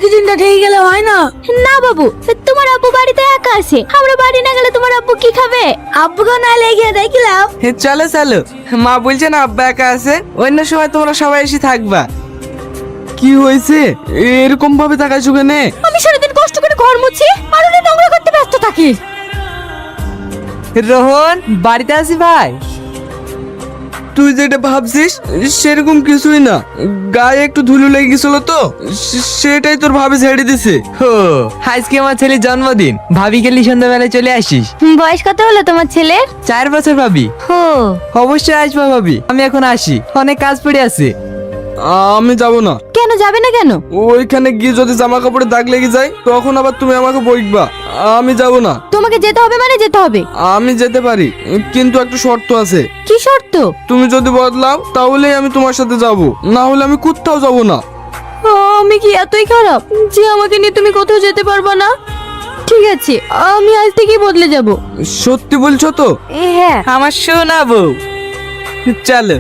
কিছুদিনটা ঠিক গেলে হয় না? না বাবু, তোমার আব্বু বাড়িতে একা আছে, আমরা বাড়ি না গেলে তোমার আব্বু কি খাবে? আব্বুকে না লেগে দেখিলাম। চলো চলো, মা বলছে না আব্বা একা আছে, অন্য সময় তোমরা সবাই এসে থাকবা। কি হয়েছে এরকম ভাবে তাকাইছো কেনে? আমি সারাদিন কষ্ট করে ঘর মুছি আর উনি নোংরা করতে ব্যস্ত থাকি। রোহন বাড়িতে আছি ভাই। তুই যেটা ভাবছিস সেরকম কিছুই না, গায়ে একটু ধুলো লেগে গেছিল তো সেটাই তোর ভাবি ছেড়ে দিছে। হো, আজকে আমার ছেলের জন্মদিন, ভাবি গেলি সন্ধ্যাবেলায় চলে আসিস। বয়স কত হলো তোমার ছেলের? 4 বছর ভাবি। হো, অবশ্যই আসবা ভাবি, আমি এখন আসি, অনেক কাজ পড়ে আছে। আমি যাব না। কেন যাবে না কেন? ওইখানে গিয়ে যদি জামা কাপড়ে দাগ লেগে যায় তখন আবার তুমি আমাকে বইকবা। আমি যাব না। তোমাকে যেতে হবে মানে যেতে হবে। আমি যেতে পারি, কিন্তু একটা শর্ত আছে। কি শর্ত? তুমি যদি বদলাও তাহলেই আমি তোমার সাথে যাব, না হলে আমি কোথাও যাব না। আমি কি এতই খারাপ যে আমাকে নিয়ে তুমি কোথাও যেতে পারবে না? ঠিক আছে, আমি আজ থেকেই বদলে যাব। সত্যি বলছো তো? হ্যাঁ। আমার শোনাবো, চলো।